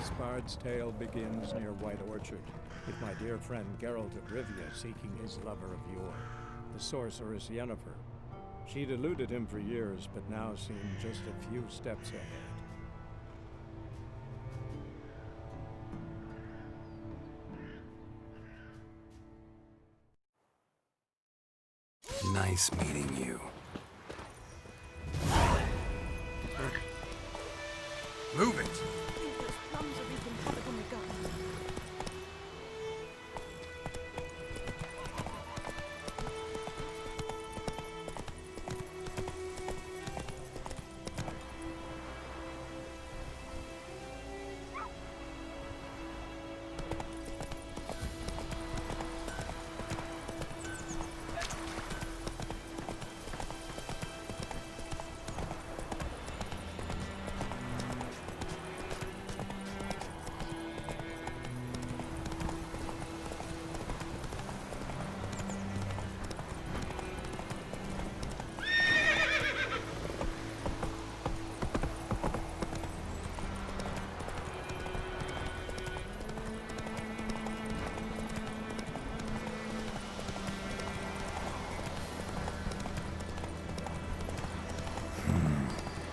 This bard's tale begins near White Orchard, with my dear friend Geralt of Rivia seeking his lover of yore, the sorceress Yennefer. She'd eluded him for years, but now seemed just a few steps ahead. Nice meeting you. Move it!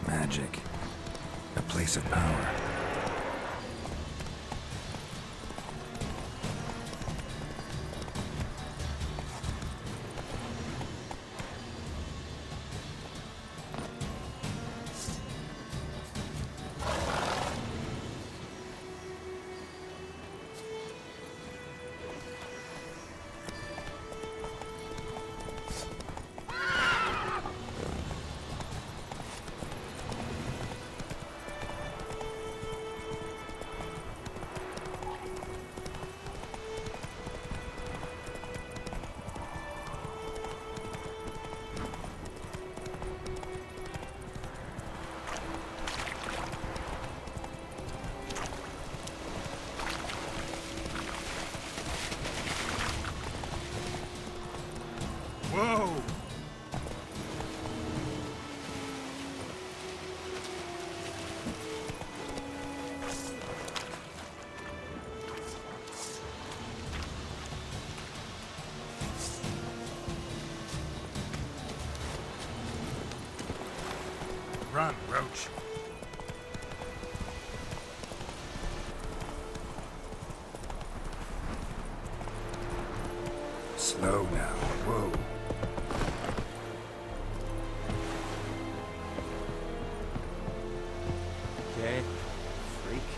Magic. A place of power. Whoa! Run, Roach. Slow now. Whoa. Okay, freak.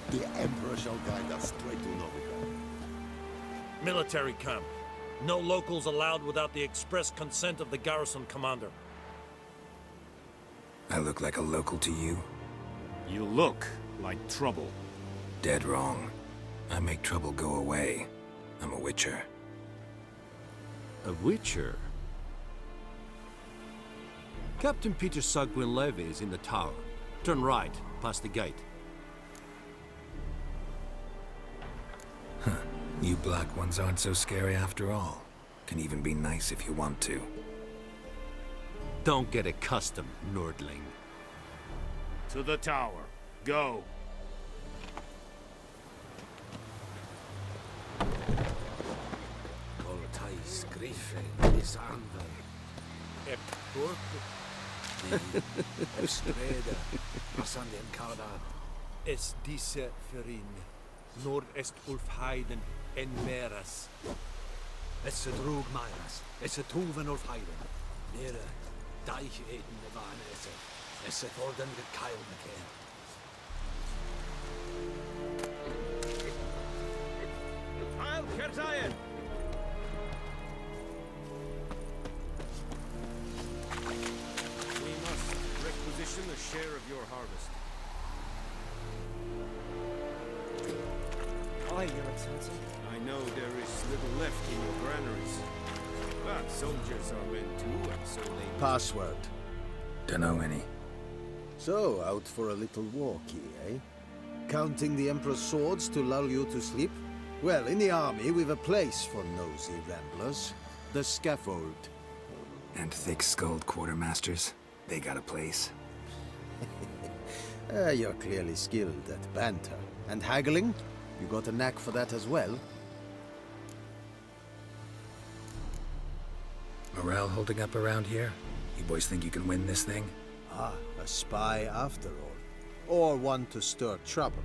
The Emperor shall guide us straight to Novigrad. Military camp. No locals allowed without the express consent of the garrison commander. I look like a local to you? You look like trouble. Dead wrong. I make trouble go away. I'm a witcher. A witcher? Captain Peter Sagwin Levy is in the tower. Turn right, past the gate. You black ones aren't so scary after all. Can even be nice if you want to. Don't get accustomed, Nordling. To the tower. Go. Voltais grife is anvel. Ep corpo. Estreda. Asanden cada. Es diese Ferin. Nord est Ulfheiden en Meras. Esse drog meiras. Esse tuven of heiden. Nere. Deich eden de vane esse. Esse worden gekeil bekend. Heil Kerzayen! We must requisition a share of your harvest. Aye, Your Excellency. I know there is little left in your granaries. But soldiers are men too, and so they... Password. Dunno any. So, out for a little walkie, eh? Counting the Emperor's swords to lull you to sleep? Well, in the army, we've a place for nosy ramblers. The scaffold. And thick-skulled quartermasters. They got a place. You're clearly skilled at banter. And haggling? You got a knack for that as well? Morale holding up around here? You boys think you can win this thing? Ah, a spy after all. Or one to stir trouble.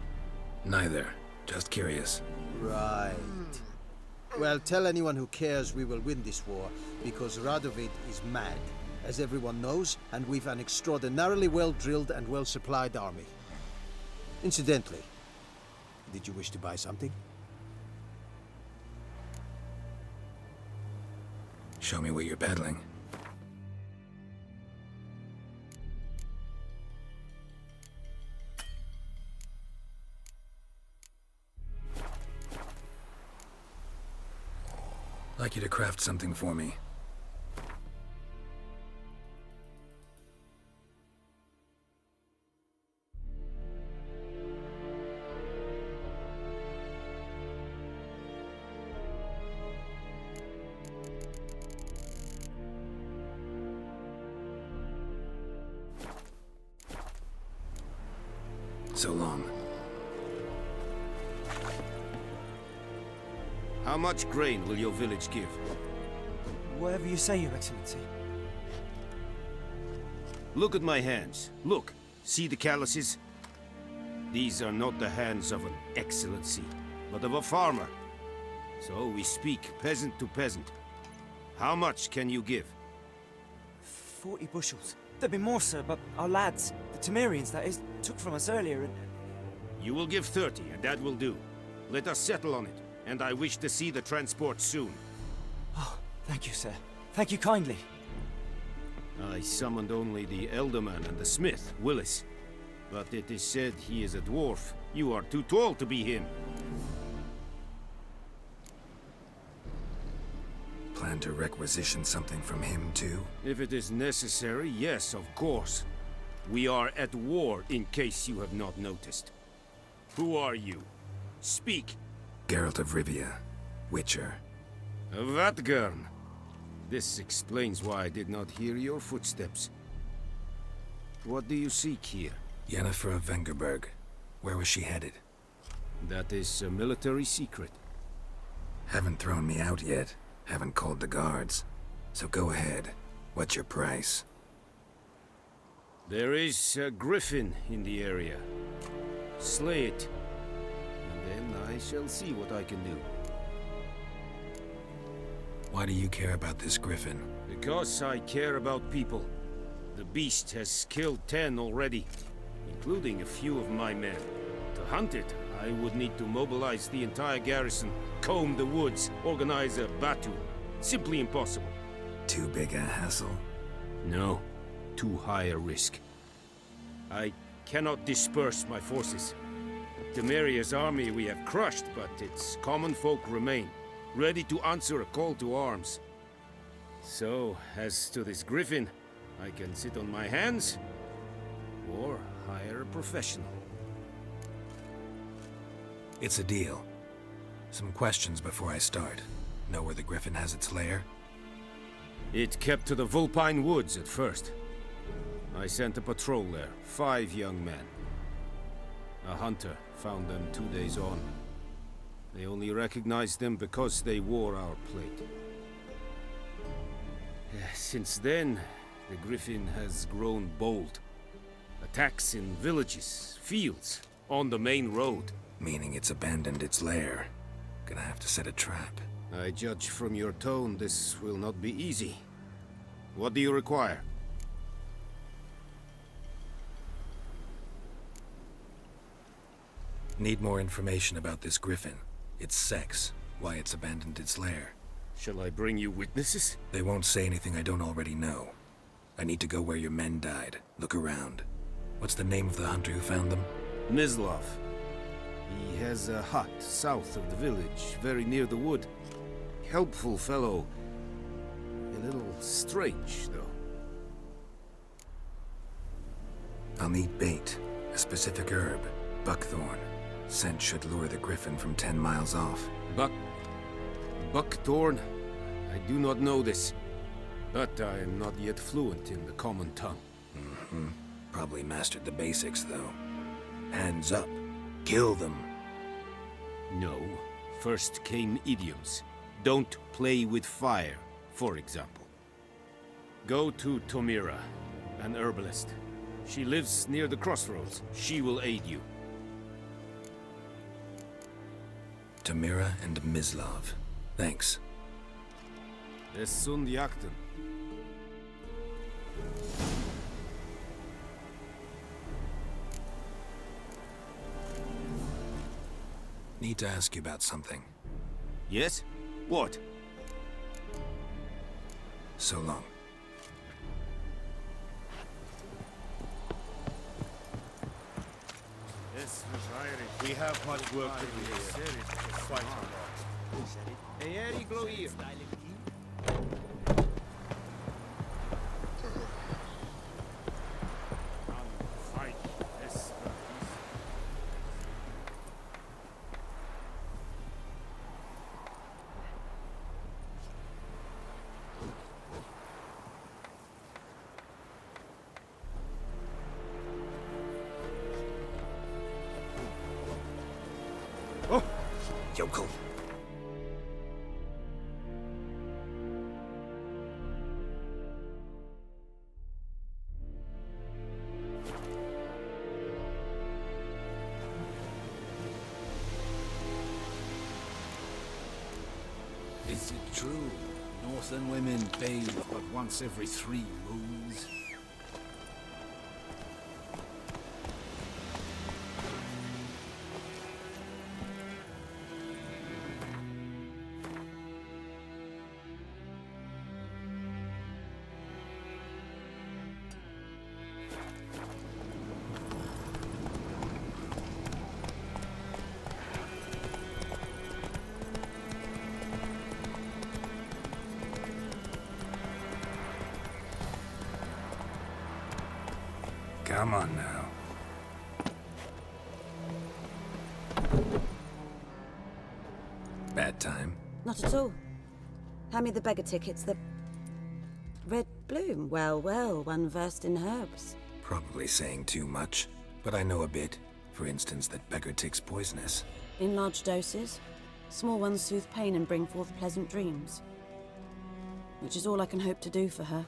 Neither. Just curious. Right. Well, tell anyone who cares we will win this war, because Radovid is mad, as everyone knows, and we've an extraordinarily well-drilled and well-supplied army. Incidentally, did you wish to buy something? Show me what you're peddling. I'd like you to craft something for me. So long. How much grain will your village give? Whatever you say, Your Excellency. Look at my hands. Look. See the calluses? These are not the hands of an excellency, but of a farmer. So we speak peasant to peasant. How much can you give? 40 bushels. There'd be more, sir, but our lads, the Temerians, that is, took from us earlier and... You will give 30, and that will do. Let us settle on it, and I wish to see the transport soon. Oh, thank you, sir. Thank you kindly. I summoned only the Elderman and the smith, Willis. But it is said he is a dwarf. You are too tall to be him. Plan to requisition something from him, too? If it is necessary, yes, of course. We are at war, in case you have not noticed. Who are you? Speak. Geralt of Rivia, Witcher. Vatgern. This explains why I did not hear your footsteps. What do you seek here? Yennefer of Vengerberg. Where was she headed? That is a military secret. Haven't thrown me out yet. Haven't called the guards. So go ahead. What's your price? There is a griffin in the area. Slay it. And then I shall see what I can do. Why do you care about this griffin? Because I care about people. The beast has killed 10 already, including a few of my men. To hunt it, I would need to mobilize the entire garrison, comb the woods, organize a battle. Simply impossible. Too big a hassle? No, too high a risk. I cannot disperse my forces. Temeria's army we have crushed, but its common folk remain, ready to answer a call to arms. So, as to this griffin, I can sit on my hands, or hire a professional. It's a deal. Some questions before I start. Know where the griffin has its lair? It kept to the Vulpine Woods at first. I sent a patrol there, 5 young men. A hunter found them 2 days on. They only recognized them because they wore our plate. Since then, the griffin has grown bold. Attacks in villages, fields, on the main road. Meaning it's abandoned its lair. Gonna have to set a trap. I judge from your tone this will not be easy. What do you require? Need more information about this griffin. Its sex, why it's abandoned its lair. Shall I bring you witnesses? They won't say anything I don't already know. I need to go where your men died. Look around. What's the name of the hunter who found them? Mislav. He has a hut south of the village, very near the wood. Helpful fellow. A little strange, though. I'll need bait. A specific herb. Buckthorn. Scent should lure the griffin from 10 miles off. Buckthorn? I do not know this. But I am not yet fluent in the common tongue. Probably mastered the basics, though. Hands up. Kill them. No. First came idioms. Don't play with fire, for example. Go to Tomira, an herbalist. She lives near the crossroads. She will aid you. Tamira and Mislav. Thanks. Es sunt jakten. Need to ask you about something. Yes? What? So long. We have much work to do here. Quite a lot. Yokel. Is it true? Northern women bathe but once every 3 moons? Come on now. Bad time? Not at all. Hand me the beggar tickets, the... Red bloom. Well, well, one versed in herbs. Probably saying too much, but I know a bit. For instance, that beggar tick's poisonous. In large doses. Small ones soothe pain and bring forth pleasant dreams. Which is all I can hope to do for her.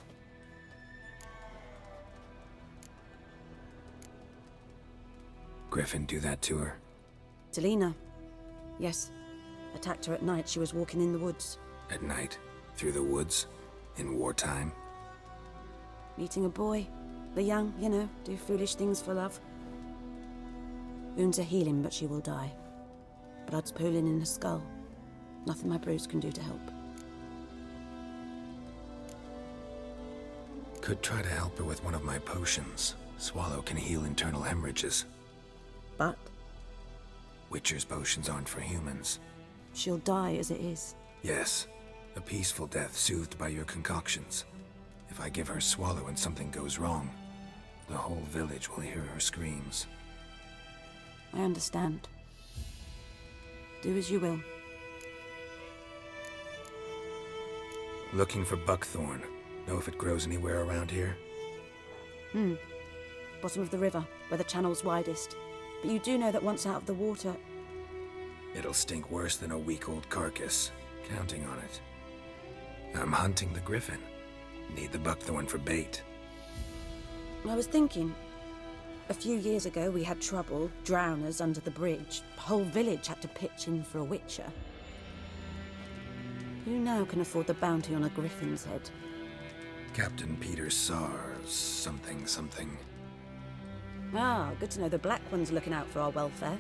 Griffin do that to her? Delina. Yes. Attacked her at night. She was walking in the woods. At night? Through the woods? In wartime? Meeting a boy. The young, you know, do foolish things for love. Wounds are healing, but she will die. Blood's pooling in her skull. Nothing my bruise can do to help. Could try to help her with one of my potions. Swallow can heal internal hemorrhages. But Witcher's potions aren't for humans. she'll die as it is. Yes. A peaceful death soothed by your concoctions. If I give her Swallow and something goes wrong, the whole village will hear her screams. I understand. Do as you will. Looking for buckthorn. Know if it grows anywhere around here? Bottom of the river, where the channel's widest. But you do know that once out of the water... It'll stink worse than a week-old carcass. Counting on it. I'm hunting the griffin. Need the buckthorn for bait. I was thinking... A few years ago we had trouble, drowners under the bridge. The whole village had to pitch in for a witcher. Who now can afford the bounty on a griffin's head? Captain Peter Sars, something. Ah, good to know the Black One's looking out for our welfare.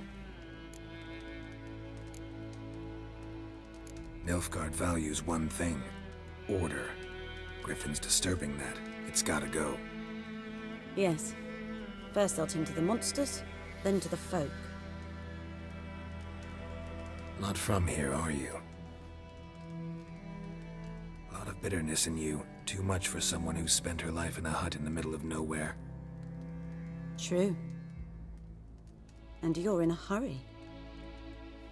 Nilfgaard values one thing. Order. Griffin's disturbing that. It's gotta go. Yes. First they'll tend to the monsters, then to the folk. Not from here, are you? A lot of bitterness in you. Too much for someone who's spent her life in a hut in the middle of nowhere. True. And you're in a hurry.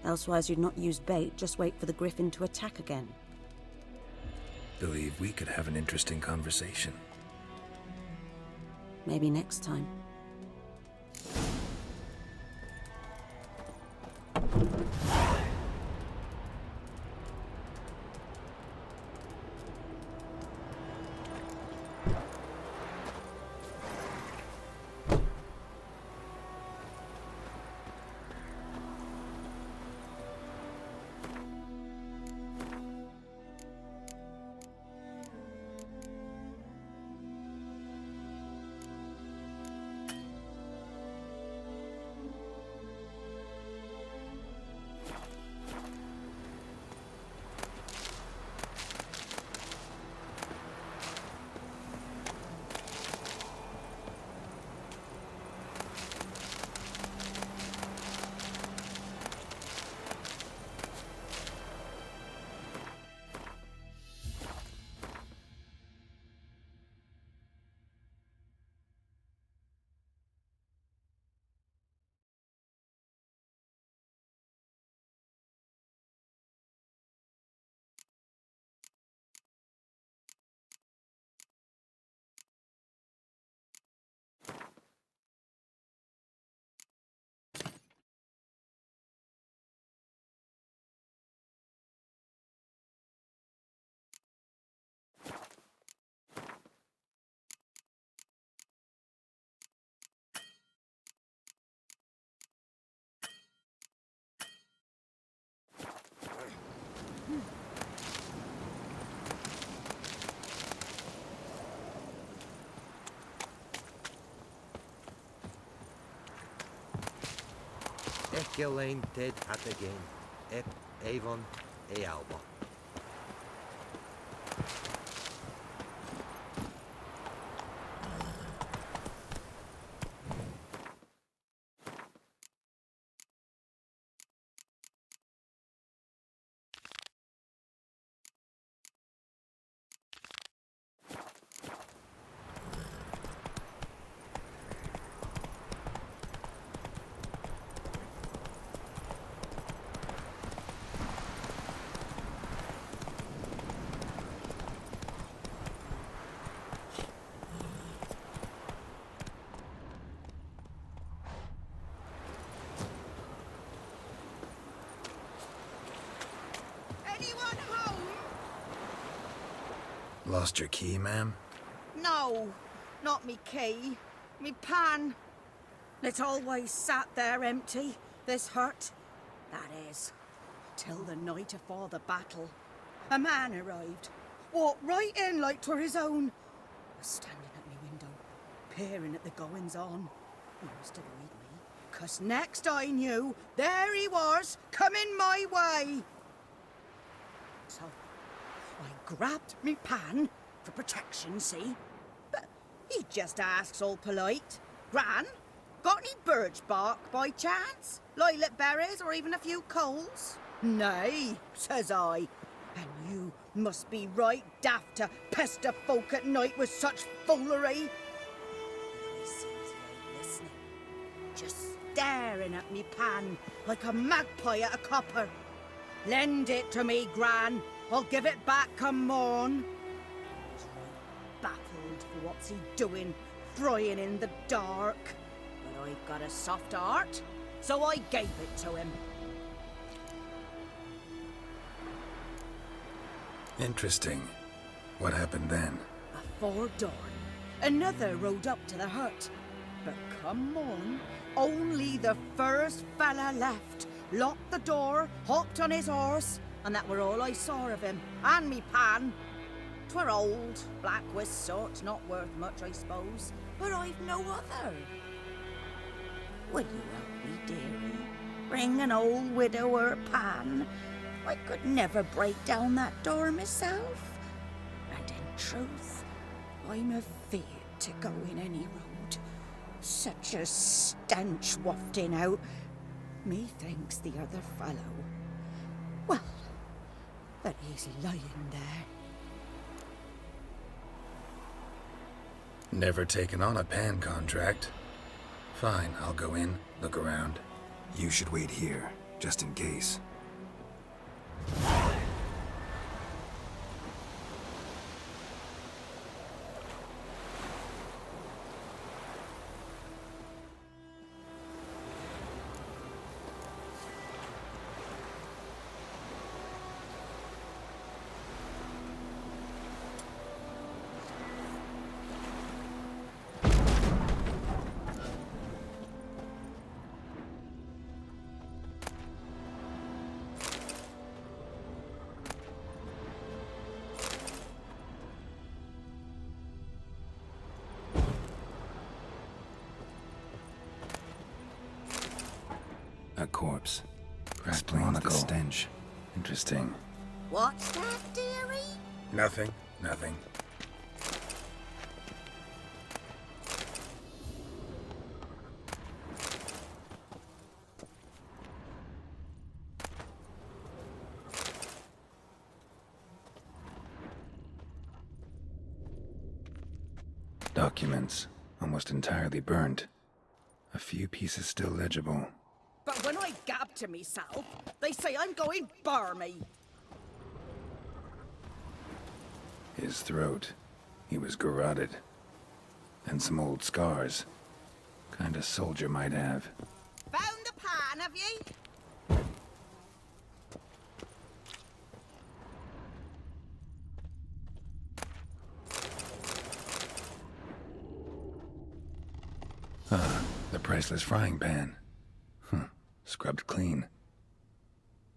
Elsewise you'd not use bait, just wait for the griffin to attack again. Believe we could have an interesting conversation. Maybe next time. Ghislaine dead hat again. Ep Avon e Alba. Lost your key, ma'am? No, not me key. Me pan. It's always sat there empty, this hut. That is, till the night afore the battle. A man arrived, walked right in like 'twere his own. Was standing at me window, peering at the goings-on. He must have read me, 'cause next I knew, there he was, coming my way. So I grabbed me pan for protection, see? But he just asks all polite, Gran, got any birch bark by chance? Lilac berries or even a few coals? Nay, says I. And you must be right daft to pester folk at night with such foolery. But I sees he ain't listening, just staring at me pan like a magpie at a copper. Lend it to me, Gran. I'll give it back come morn. He's right baffled for what's he doing, frying in the dark. But I've got a soft heart, so I gave it to him. Interesting. What happened then? Afore dawn, another rode up to the hut. But come on, only the first fella left. Locked the door, hopped on his horse, and that were all I saw of him, and me pan. 'Twere old, black with soot, not worth much, I suppose, but I've no other. Will you help me, dearie? Bring an old widower pan. I could never break down that door myself. And in truth, I'm afeard to go in any road. Such a stench wafting out. Methinks the other fellow, well, that he's lying there. Never taken on a pan contract. Fine, I'll go in, look around. You should wait here, just in case. A corpse. Explains the stench. Interesting. What's that, dearie? Nothing. Nothing. Documents. Almost entirely burnt. A few pieces still legible. But when I gab to myself, they say I'm going barmy. His throat. He was garroted. And some old scars. Kind of soldier might have. Found the pan, have ye? Ah, the priceless frying pan. Scrubbed clean.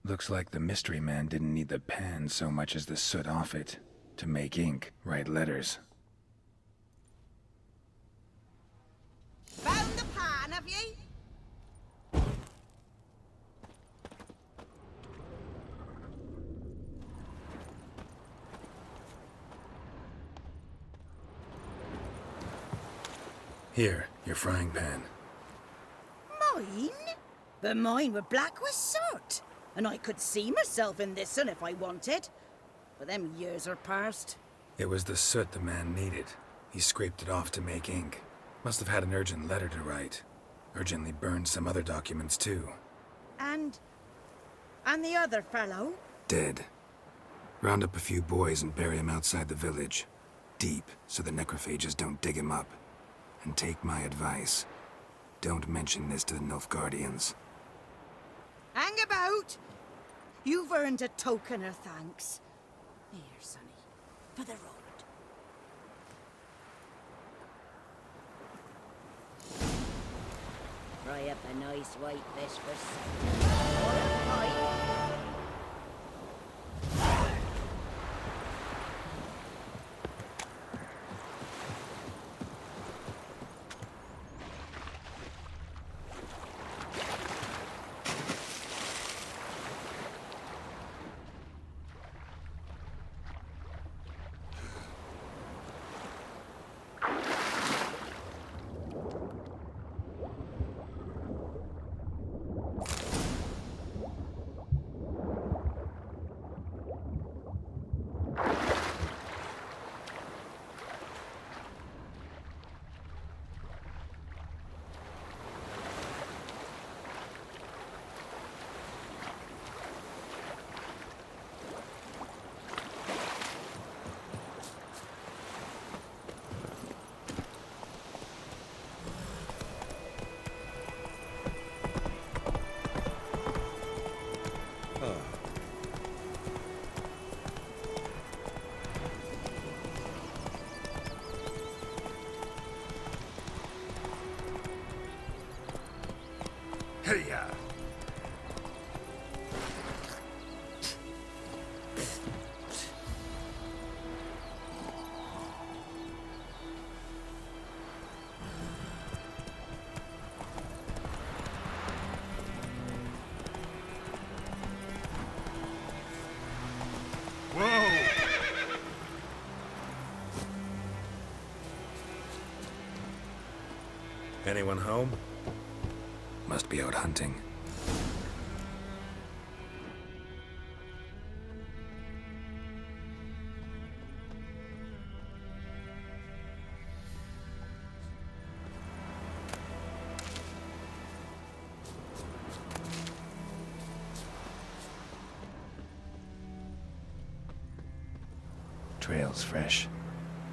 Looks like the mystery man didn't need the pan so much as the soot off it to make ink, write letters. Found the pan, have ye? Here, your frying pan. Mine? But mine were black with soot. And I could see myself in this one if I wanted. But them years are past. It was the soot the man needed. He scraped it off to make ink. Must have had an urgent letter to write. Urgently burned some other documents too. And the other fellow? Dead. Round up a few boys and bury him outside the village. Deep, so the necrophages don't dig him up. And take my advice. Don't mention this to the Nilfgaardians. Hang about! You've earned a token of thanks. Here, sonny, for the road. Fry up a nice white fish for supper. Or a pie. Hey-ya! Anyone home? Must be out hunting. Trail's fresh.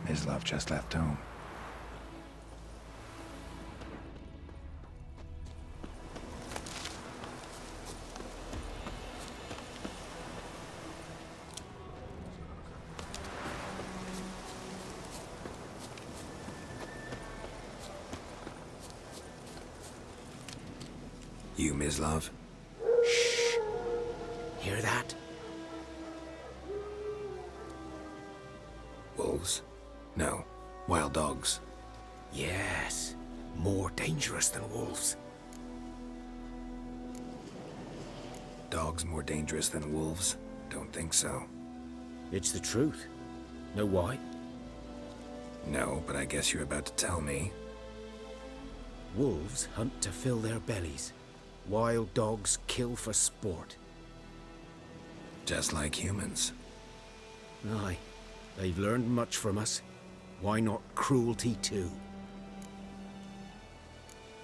Mislav just left home. You, Mislav? Shh. Hear that? Wolves? No. Wild dogs. Yes. More dangerous than wolves. Dogs more dangerous than wolves? Don't think so. It's the truth. Know why? No, but I guess you're about to tell me. Wolves hunt to fill their bellies. Wild dogs kill for sport. Just like humans. Aye. They've learned much from us. Why not cruelty too?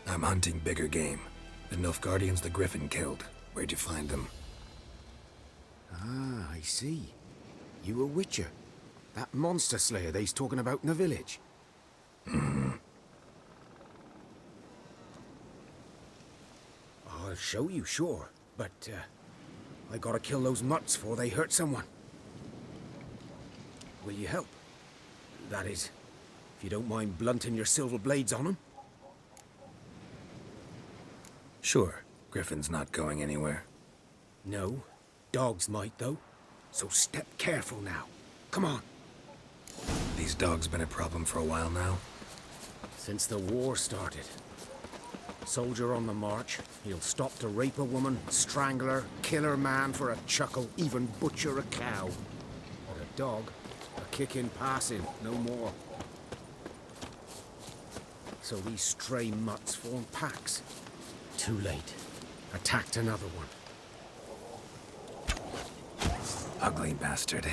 I'm hunting bigger game. The Nilfgaardians the Griffin killed. Where'd you find them? Ah, I see. You a witcher. That monster slayer they's talking about in the village. I'll show you, sure. But, I gotta kill those mutts before they hurt someone. Will you help? That is, if you don't mind blunting your silver blades on them. Sure. Griffin's not going anywhere. No. Dogs might, though. So step careful now. Come on. These dogs been a problem for a while now? Since the war started. Soldier on the march, he'll stop to rape a woman, strangle her, kill her man for a chuckle, even butcher a cow. But a dog, a kick in passing, no more. So these stray mutts form packs. Too late. Attacked another one. Ugly bastard.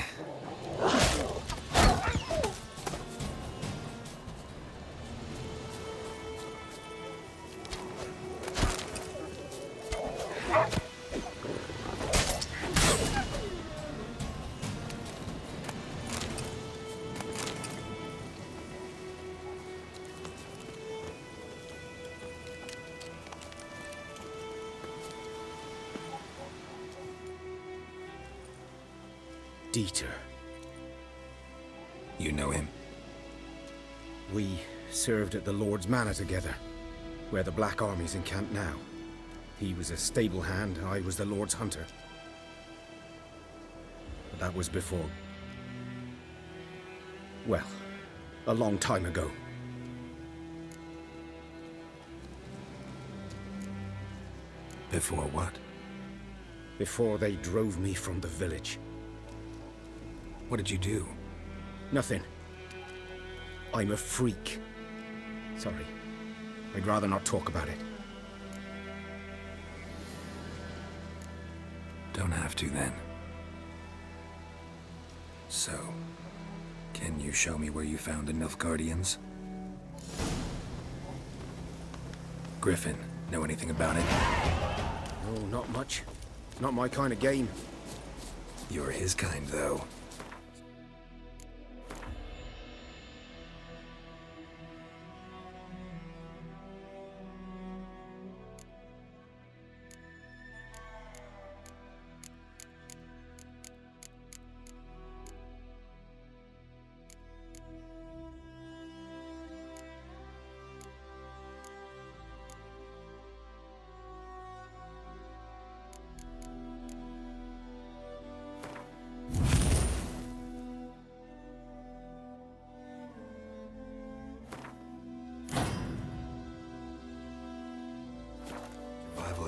Dieter. You know him? We served at the Lord's Manor together, where the Black Army's encamped now. He was a stable hand, I was the Lord's hunter. But that was before... well, a long time ago. Before what? Before they drove me from the village. What did you do? Nothing. I'm a freak. Sorry. I'd rather not talk about it. Don't have to, then. So, can you show me where you found the Nilfgaardians? Griffin, know anything about it? No, not much. Not my kind of game. You're his kind, though.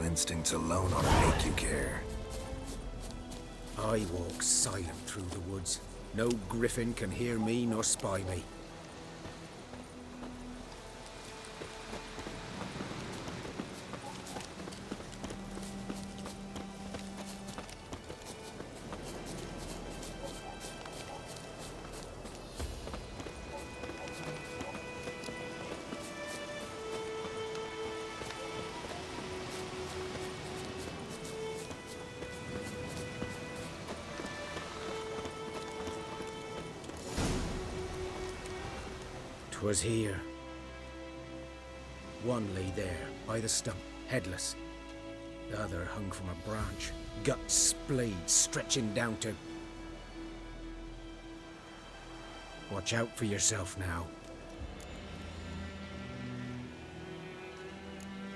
Instincts alone ought to make you care. I walk silent through the woods. No griffin can hear me nor spy me. 'Twas here. One lay there, by the stump, headless. The other hung from a branch, guts splayed, stretching down to... Watch out for yourself now.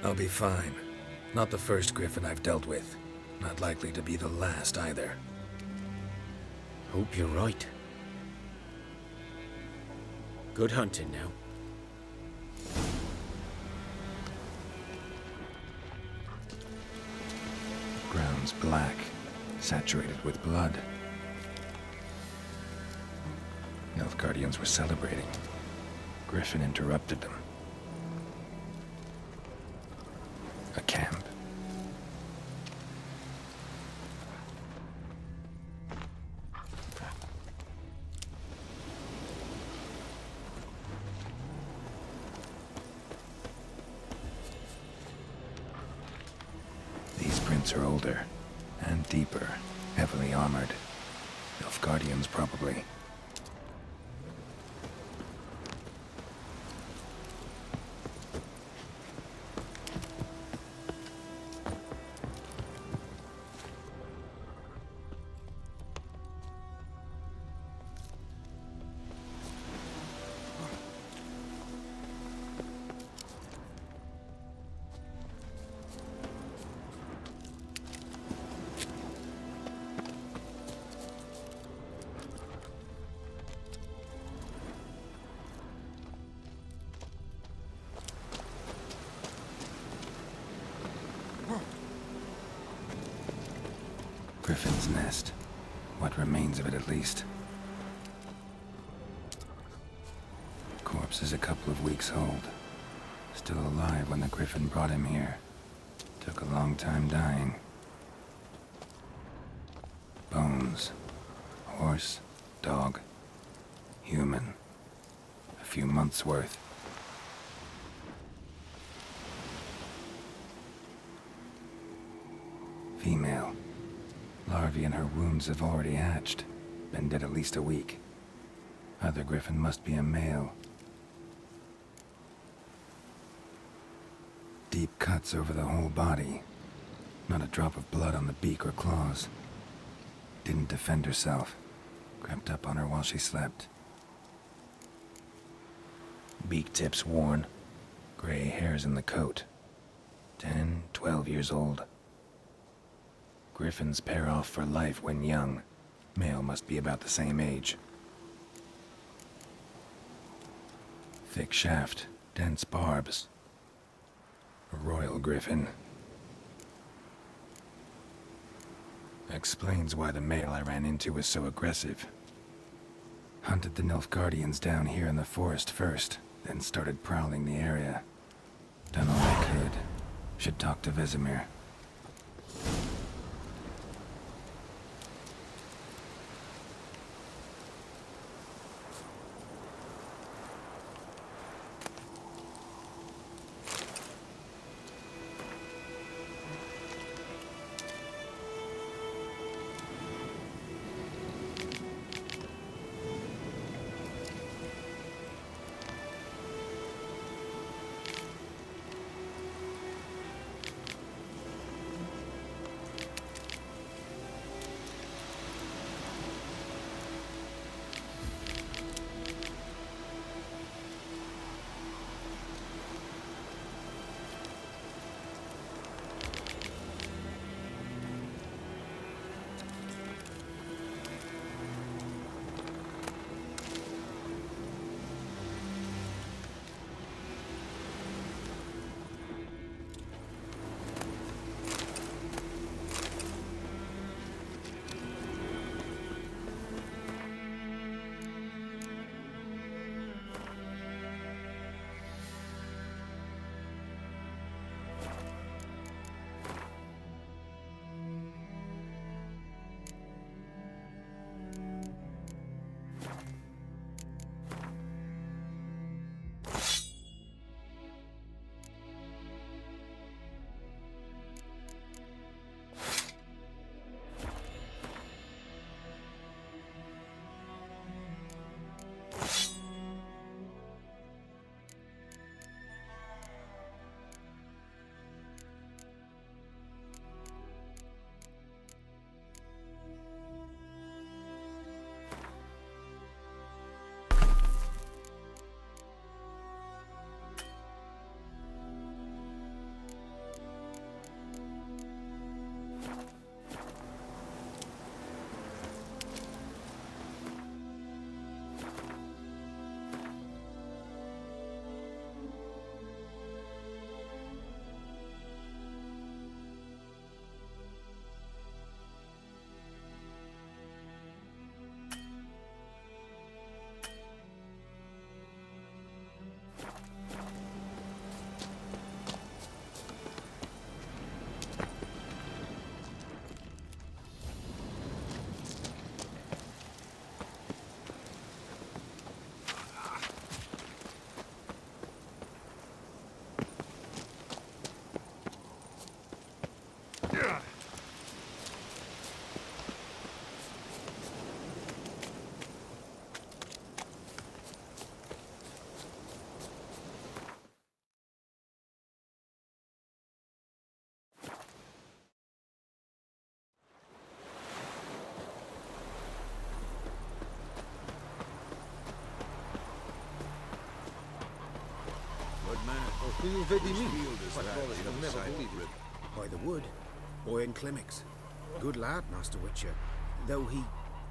I'll be fine. Not the first griffin I've dealt with. Not likely to be the last either. Hope you're right. Good hunting now. Ground's black, saturated with blood. Nilfgaardians were celebrating. Griffin interrupted them. A camp. These prints are older and deeper, heavily armored. Nilfgaardians, probably. Griffin's nest. What remains of it, at least. Corpse is a couple of weeks old. Still alive when the Griffin brought him here. Took a long time dying. Bones. Horse, dog, human. A few months' worth. Female. Larvae in her wounds have already hatched. Been dead at least a week. Other Griffin must be a male. Deep cuts over the whole body. Not a drop of blood on the beak or claws. Didn't defend herself. Crept up on her while she slept. Beak tips worn. Gray hairs in the coat. 10, 12 years old. Griffins pair off for life when young. Male must be about the same age. Thick shaft, dense barbs. A royal griffin. Explains why the male I ran into was so aggressive. Hunted the Nilfgaardians down here in the forest first, then started prowling the area. Done all I could. Should talk to Vesemir. By the wood, Owen Clemix. Good lad, Master Witcher. Though he...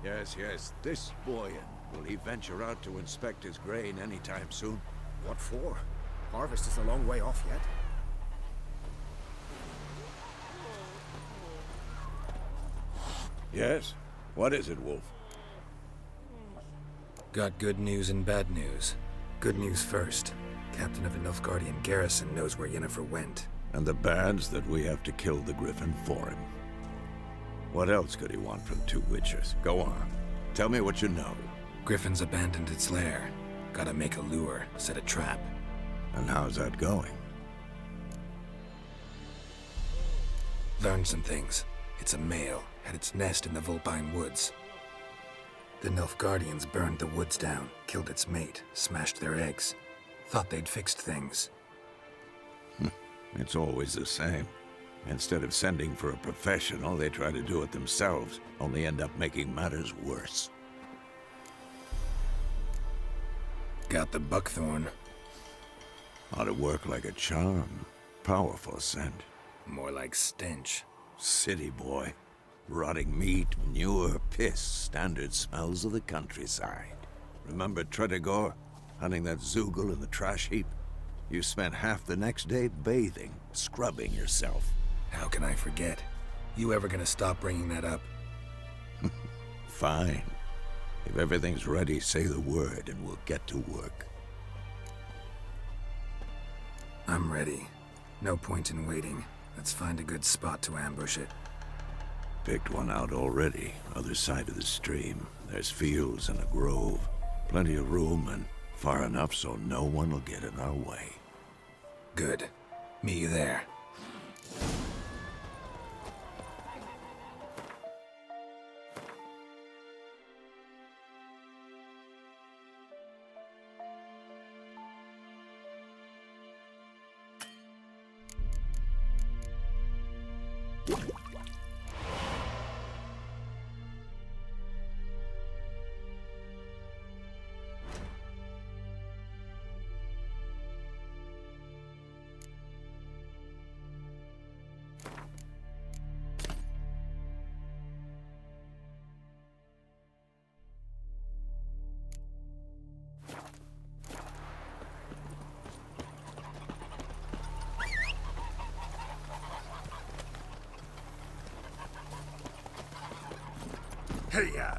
Yes, yes. This boy, will he venture out to inspect his grain anytime soon? What for? Harvest is a long way off yet. Yes? What is it, Wolf? Got good news and bad news. Good news first. Captain of a Nilfgaardian garrison knows where Yennefer went. And the bad's that we have to kill the Griffin for him. What else could he want from two Witchers? Go on. Tell me what you know. Griffin's abandoned its lair. Gotta make a lure, set a trap. And how's that going? Learned some things. It's a male, had its nest in the Vulpine Woods. The Nilfgaardians burned the woods down, killed its mate, smashed their eggs. Thought they'd fixed things. It's always the same. Instead of sending for a professional, they try to do it themselves, only end up making matters worse. Got the buckthorn. Ought to work like a charm. Powerful scent. More like stench. City boy. Rotting meat, manure, piss, standard smells of the countryside. Remember Tredegor? Hunting that Zoogle in the trash heap? You spent half the next day bathing, scrubbing yourself. How can I forget? You ever gonna stop bringing that up? Fine. If everything's ready, say the word and we'll get to work. I'm ready. No point in waiting. Let's find a good spot to ambush it. Picked one out already, other side of the stream. There's fields and a grove. Plenty of room and far enough so no one will get in our way. Good. Meet you there. Hey-ya!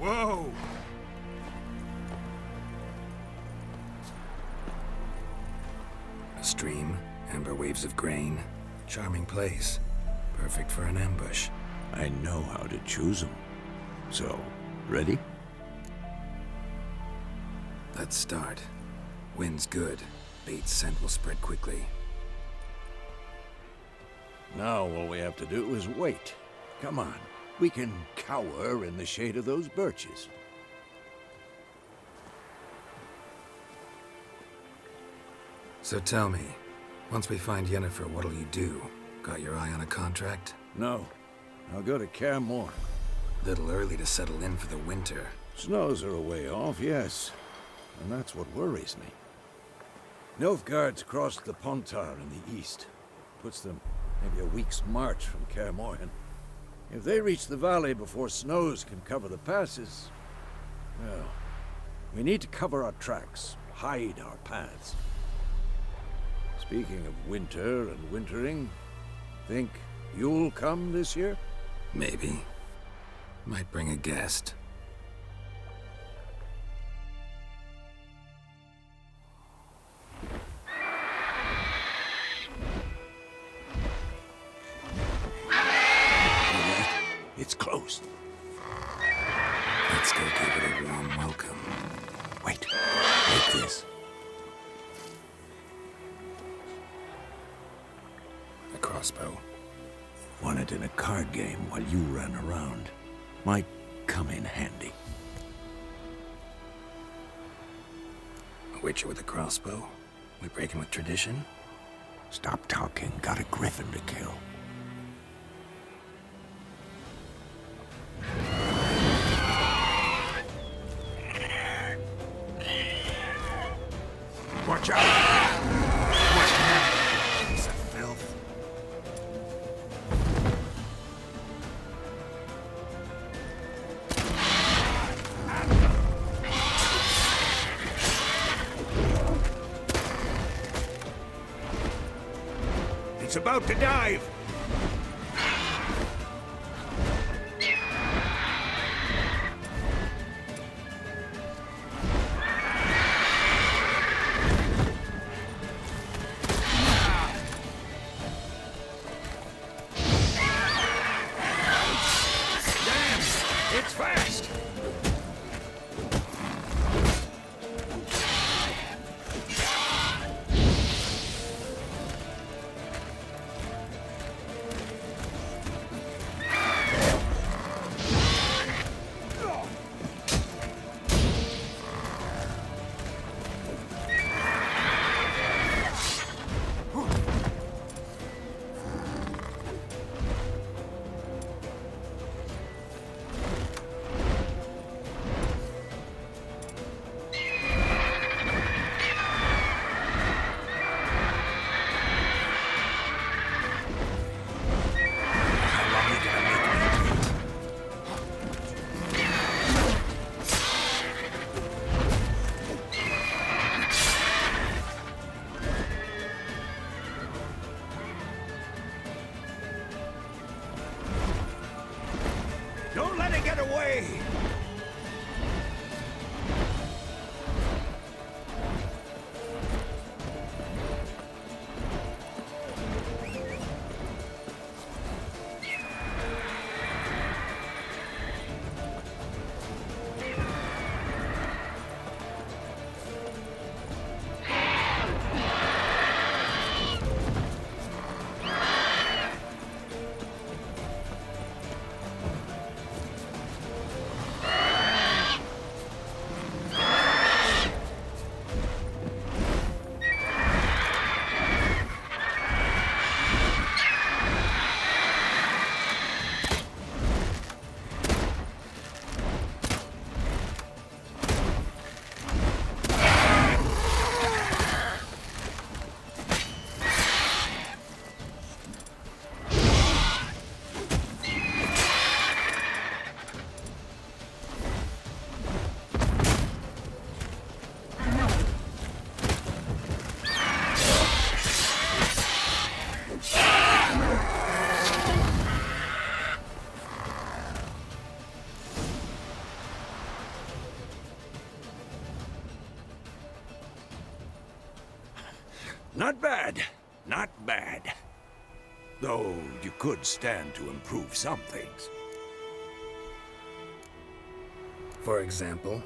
Whoa! A stream, amber waves of grain. Charming place. Perfect for an ambush. I know how to choose them. So, ready? Let's start. Wind's good. Bait's scent will spread quickly. Now all we have to do is wait. Come on. We can cower in the shade of those birches. So tell me, once we find Yennefer, what'll you do? Got your eye on a contract? No. I'll go to Kaer Morhen. Little early to settle in for the winter. Snows are a way off, yes. And that's what worries me. Nilfgaard's crossed the Pontar in the east. Puts them maybe a week's march from Kaer Morhen. If they reach the valley before snows can cover the passes, well, we need to cover our tracks, hide our paths. Speaking of winter and wintering, think you'll come this year? Maybe. Might bring a guest. It's closed. Let's go give it a warm welcome. Wait. Take this. A crossbow. Won it in a card game while you ran around. Might come in handy. A witcher with a crossbow? We breaking with tradition? Stop talking. Got a griffin to kill. Watch out! Watch out! Piece of filth. It's about to dive! It's fast! Don't let it get away! Not bad. Not bad. Though you could stand to improve some things. For example?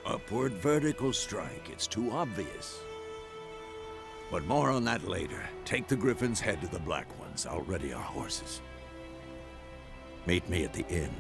Upward vertical strike. It's too obvious. But more on that later. Take the Griffin's head to the Black Ones. I'll ready our horses. Meet me at the inn.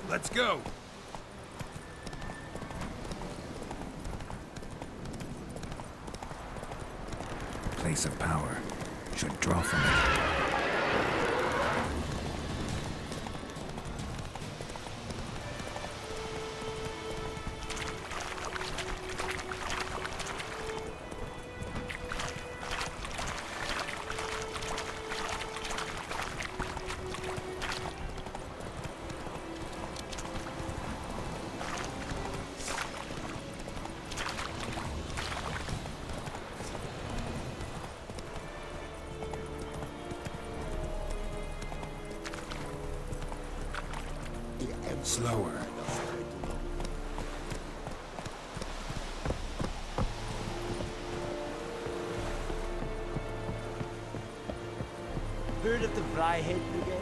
Let's go! Place of power. Should draw from it. Slower. die hidden again?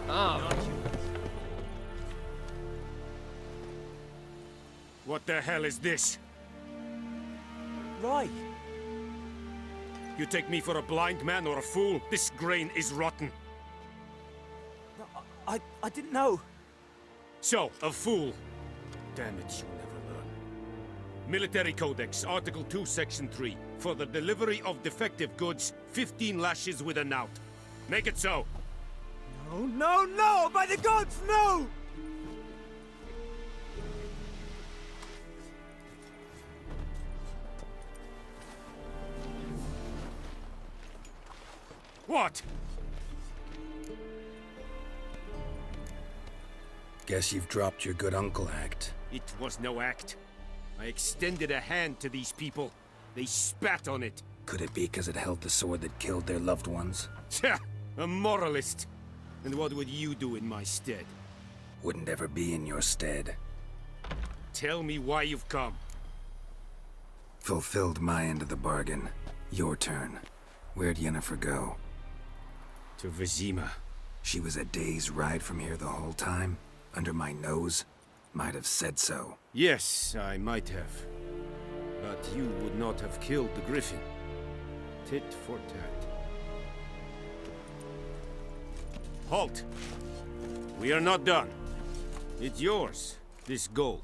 Ah, What the hell is this? Right. You take me for a blind man or a fool? This grain is rotten. No, I didn't know. So, a fool. Damn it, you'll never learn. Military Codex, Article 2, Section 3. For the delivery of defective goods, 15 lashes with a knout. Make it so. No, no, no! By the gods, no! What? Guess you've dropped your good uncle act. It was no act. I extended a hand to these people. They spat on it. Could it be because it held the sword that killed their loved ones? Tja, a moralist. And what would you do in my stead? Wouldn't ever be in your stead. Tell me why you've come. Fulfilled my end of the bargain. Your turn. Where'd Yennefer go? To Vizima. She was a day's ride from here the whole time? Under my nose? Might have said so. Yes, I might have. But you would not have killed the griffin. Tit for tat. Halt! We are not done. It's yours, this gold.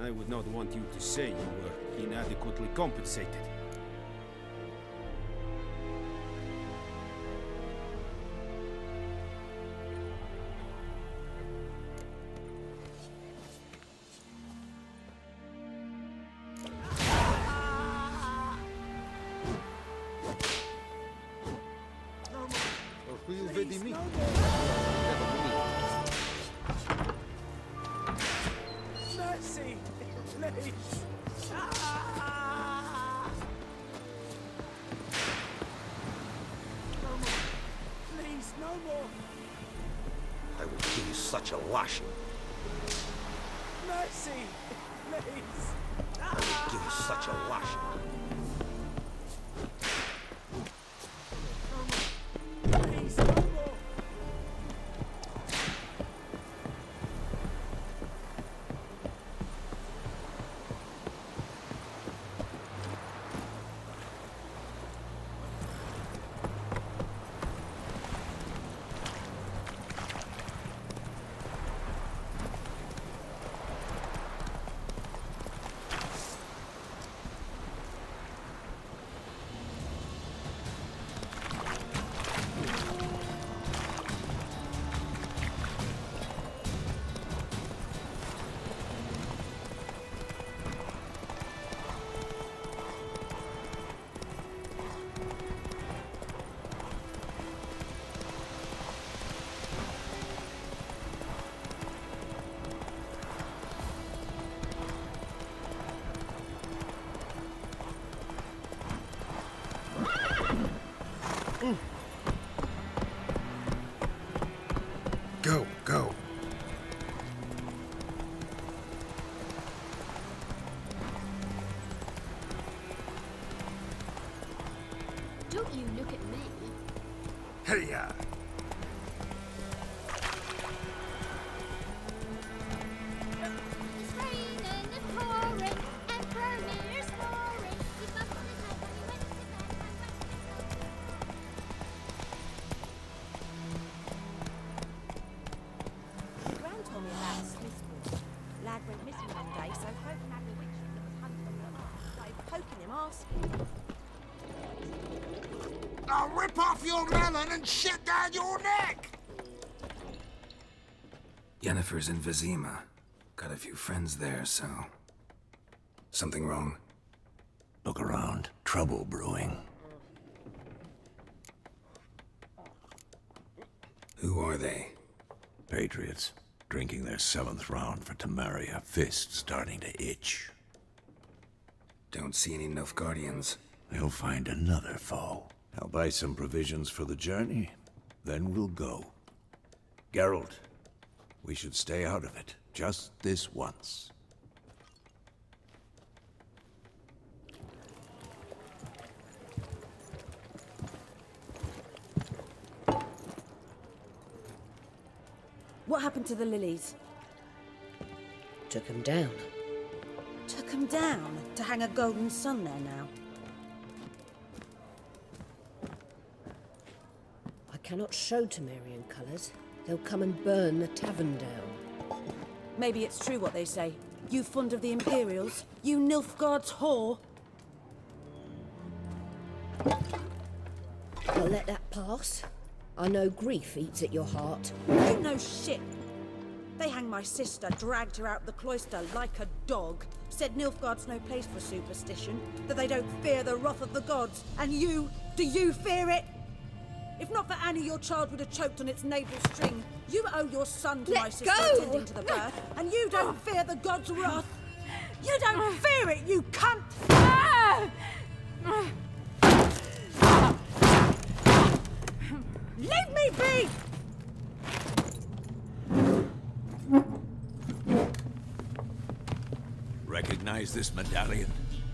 I would not want you to say you were inadequately compensated. Mercy! Please! No more! Please, no more! I will give you such a lashing. Mercy! Please! I will give you such a lashing. Please, no more! Go, go. Don't you look at me. Hey-ya! It's raining, it's pouring, Emperor Lear's snoring. He's up on his head when he went to bed. Gran told me about a Smith's boy. Lad went missing one day, so folk had the witch that was hunting him. Started poking him, asking. I'll rip off your melon and shit down your neck! Yennefer's in Vizima. Got a few friends there, so... Something wrong? Look around. Trouble brewing. Who are they? Patriots. Drinking their 7th round for Temeria. Fist starting to itch. Don't see any Nilfgaardians. They'll find another foe. I'll buy some provisions for the journey. Then we'll go. Geralt, we should stay out of it. Just this once. What happened to the lilies? Took him down. Took them down to hang a golden sun there now. I cannot show Temerian colours. They'll come and burn the tavern down. Maybe it's true what they say. You fond of the Imperials? You Nilfgaard's whore? I'll let that pass. I know grief eats at your heart. You know shit. They hanged my sister, dragged her out the cloister like a dog. Said Nilfgaard's no place for superstition, that they don't fear the wrath of the gods. And you, do you fear it? If not for Annie, your child would have choked on its navel string. You owe your son to my sister attending to the birth, and you don't fear the gods' wrath. You don't fear it, you cunt! Leave me be! Recognize this medallion?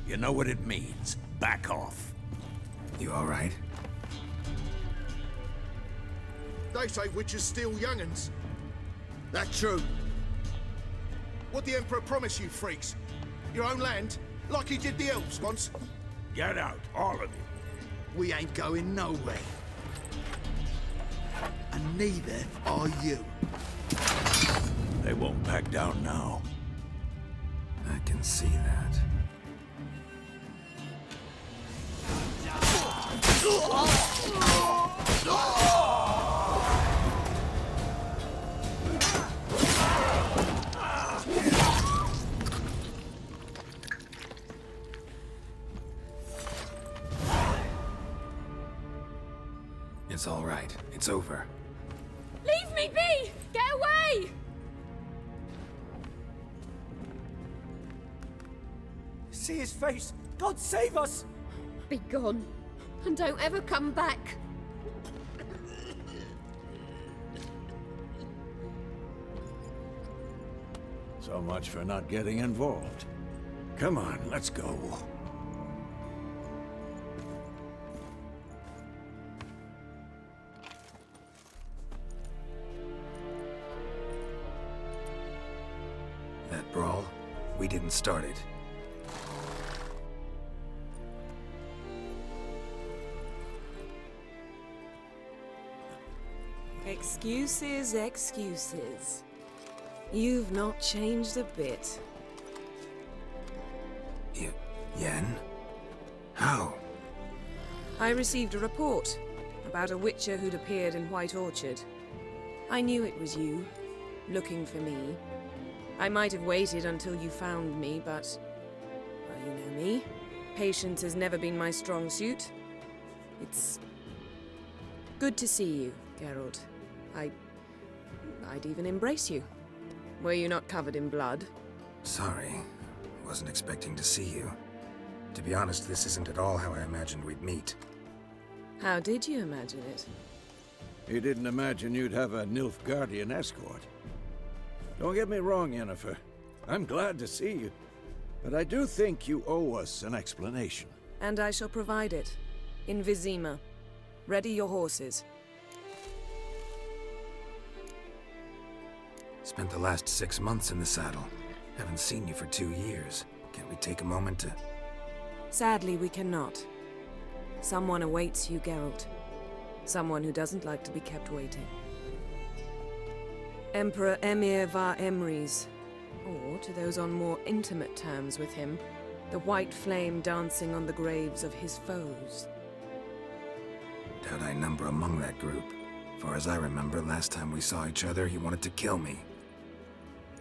You know what it means. Back off. You all right? They say witches steal young'uns. That true. What the Emperor promised you, freaks? Your own land? Like he did the elves once? Get out, all of you. We ain't going nowhere. And neither are you. They won't back down now. I can see that. It's all right. It's over. Leave me be! Get away! See his face! God save us! Be gone, and don't ever come back. So much for not getting involved. Come on, let's go. That brawl, we didn't start it. Excuses, excuses. You've not changed a bit. Yen? How? I received a report about a witcher who'd appeared in White Orchard. I knew it was you, looking for me. I might have waited until you found me, but... well, you know me. Patience has never been my strong suit. It's... good to see you, Geralt. I'd even embrace you. Were you not covered in blood? Sorry. Wasn't expecting to see you. To be honest, this isn't at all how I imagined we'd meet. How did you imagine it? You didn't imagine you'd have a Nilfgaardian escort. Don't get me wrong, Yennefer. I'm glad to see you. But I do think you owe us an explanation. And I shall provide it. In Vizima. Ready your horses. Spent the last 6 months in the saddle. Haven't seen you for 2 years. Can't we take a moment to... Sadly, we cannot. Someone awaits you, Geralt. Someone who doesn't like to be kept waiting. Emperor Emir var Emrys. Or, to those on more intimate terms with him, the white flame dancing on the graves of his foes. Doubt I number among that group. Far as I remember, last time we saw each other, he wanted to kill me.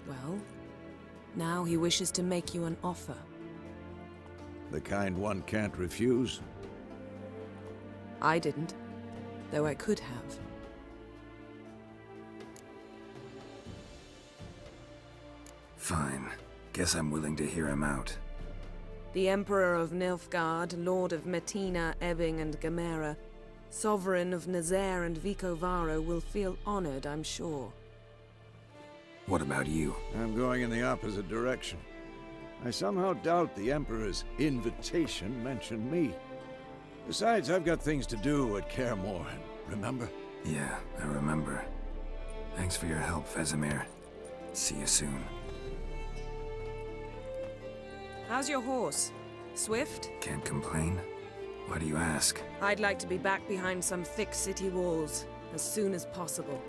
Well, now he wishes to make you an offer. The kind one can't refuse? I didn't, though I could have. Fine. Guess I'm willing to hear him out. The Emperor of Nilfgaard, Lord of Metina, Ebbing and Gamera, Sovereign of Nazaire and Vicovaro will feel honored, I'm sure. What about you? I'm going in the opposite direction. I somehow doubt the Emperor's invitation mentioned me. Besides, I've got things to do at Kaer Morhen, remember? Yeah, I remember. Thanks for your help, Vesemir. See you soon. How's your horse? Swift? Can't complain. Why do you ask? I'd like to be back behind some thick city walls as soon as possible.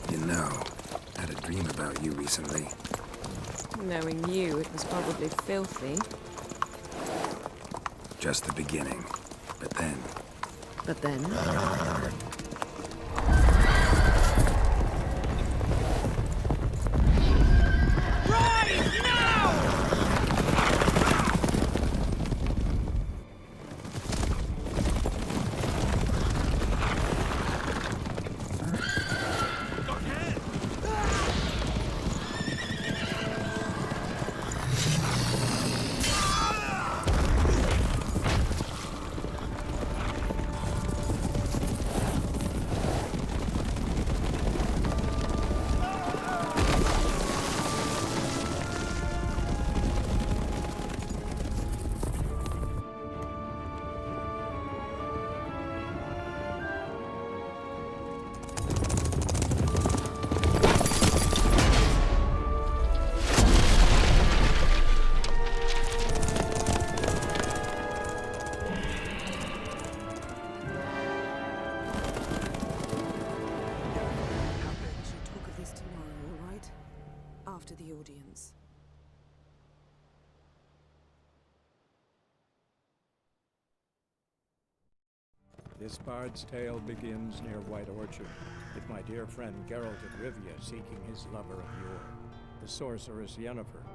You know, I had a dream about you recently. Knowing you, it was probably filthy. Just the beginning. But then... But then? After the audience. This bard's tale begins near White Orchard, with my dear friend Geralt of Rivia seeking his lover of yore, the sorceress Yennefer.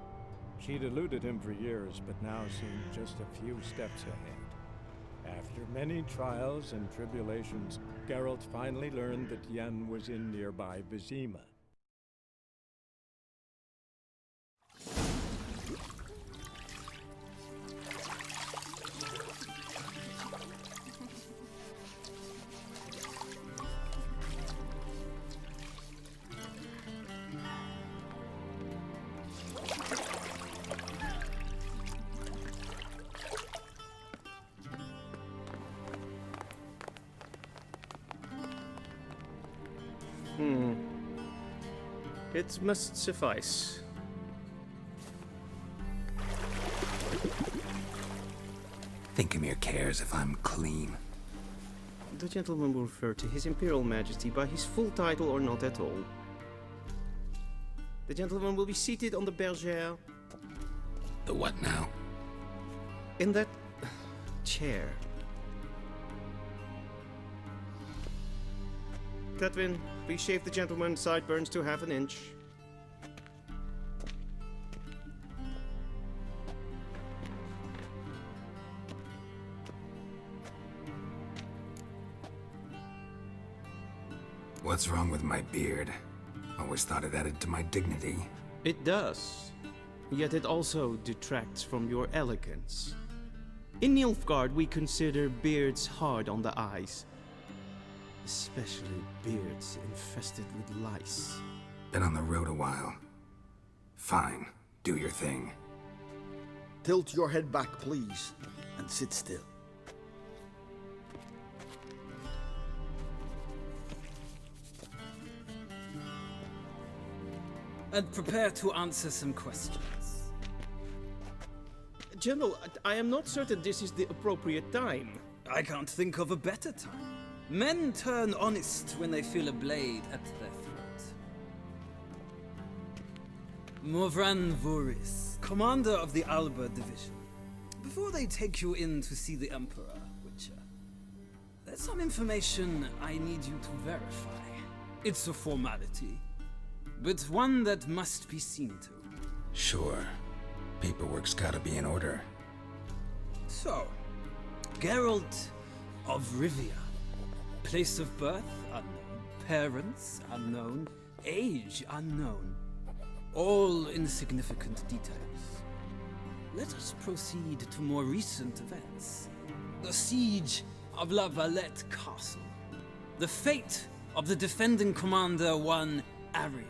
She'd eluded him for years, but now seemed just a few steps ahead. After many trials and tribulations, Geralt finally learned that Yen was in nearby Vizima. It must suffice. Thinkamere cares if I'm clean. The gentleman will refer to His Imperial Majesty by his full title or not at all. The gentleman will be seated on the bergère. The what now? In that chair. Cletwin, please shave the gentleman's sideburns to half an inch. What's wrong with my beard? Always thought it added to my dignity. It does. Yet it also detracts from your elegance. In Nilfgaard, we consider beards hard on the eyes. Especially beards infested with lice. Been on the road a while. Fine, do your thing. Tilt your head back, please, and sit still. And prepare to answer some questions. General, I am not certain this is the appropriate time. I can't think of a better time. Men turn honest when they feel a blade at their throat. Morvran Vuris, commander of the Alba Division. Before they take you in to see the Emperor, Witcher, there's some information I need you to verify. It's a formality, but one that must be seen to. Sure. Paperwork's gotta be in order. So, Geralt of Rivia. Place of birth unknown. Parents unknown. Age unknown. All insignificant details. Let us proceed to more recent events. The siege of La Valette Castle. The fate of the defending commander, one Arian.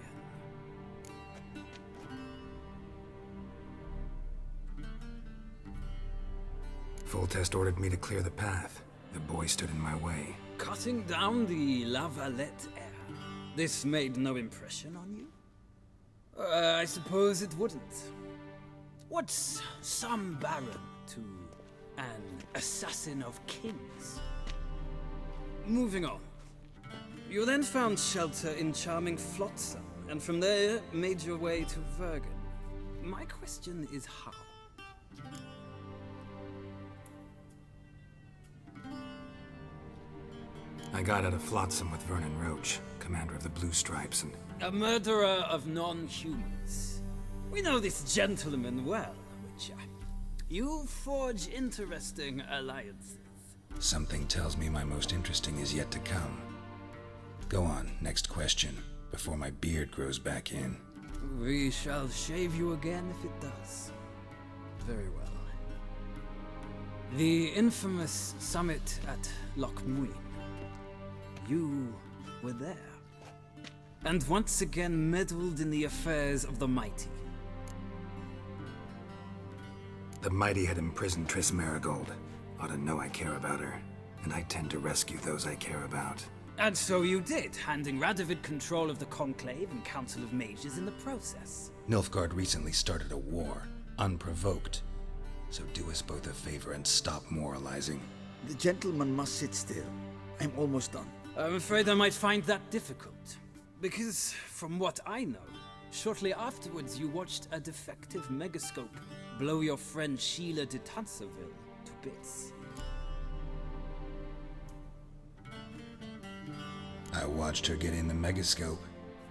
Foltest ordered me to clear the path. The boy stood in my way. Cutting down the La Valette heir. This made no impression on you? I suppose it wouldn't. What's some baron to an assassin of kings? Moving on. You then found shelter in charming Flotsam, and from there made your way to Vergen. My question is how? I got out of Flotsam with Vernon Roach, commander of the Blue Stripes, and... A murderer of non-humans. We know this gentleman well, Witcher. You forge interesting alliances. Something tells me my most interesting is yet to come. Go on, next question, before my beard grows back in. We shall shave you again if it does. Very well. The infamous summit at Loch Muin. You were there. And once again meddled in the affairs of the mighty. The mighty had imprisoned Triss Marigold. Ought to know I care about her, and I tend to rescue those I care about. And so you did, handing Radovid control of the Conclave and Council of Mages in the process. Nilfgaard recently started a war, unprovoked. So do us both a favor and stop moralizing. The gentleman must sit still. I'm almost done. I'm afraid I might find that difficult. Because, from what I know, shortly afterwards you watched a defective megascope blow your friend Sheila de Tanserville to bits. I watched her get in the megascope,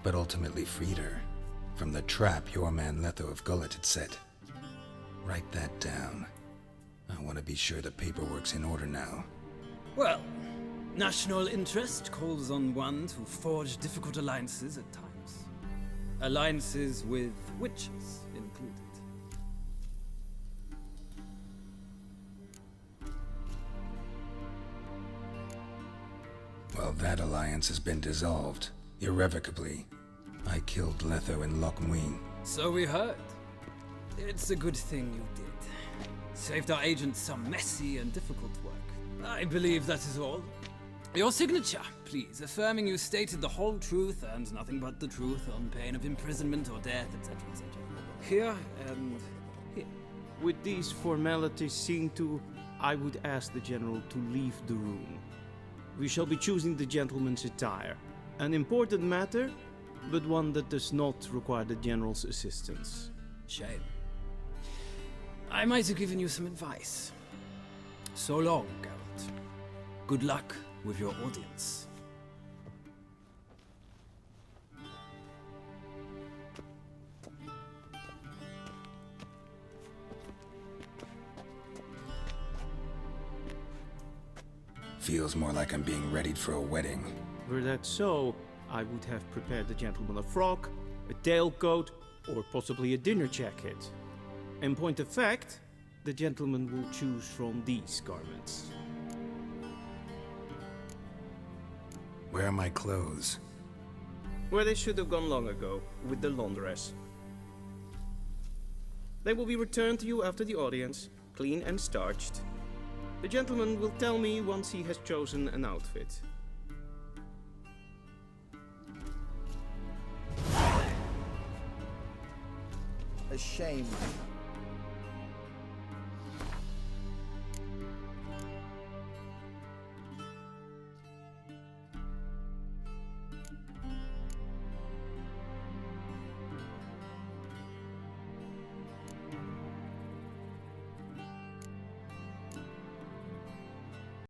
but ultimately freed her from the trap your man Letho of Gullet had set. Write that down. I want to be sure the paperwork's in order now. Well, national interest calls on one to forge difficult alliances at times. Alliances with witches included. Well, that alliance has been dissolved, irrevocably. I killed Letho in Loch Muin. So we heard. It's a good thing you did. Saved our agent some messy and difficult work. I believe that is all. Your signature, please, affirming you stated the whole truth and nothing but the truth on pain of imprisonment or death, etc., etc. Here and here. With these formalities seen to, I would ask the General to leave the room. We shall be choosing the gentleman's attire. An important matter, but one that does not require the General's assistance. Shame. I might have given you some advice. So long, Geralt. Good luck with your audience. Feels more like I'm being readied for a wedding. Were that so, I would have prepared the gentleman a frock, a tailcoat, or possibly a dinner jacket. In point of fact, the gentleman will choose from these garments. Where are my clothes? Where they should have gone long ago, with the laundress. They will be returned to you after the audience, clean and starched. The gentleman will tell me once he has chosen an outfit. A shame.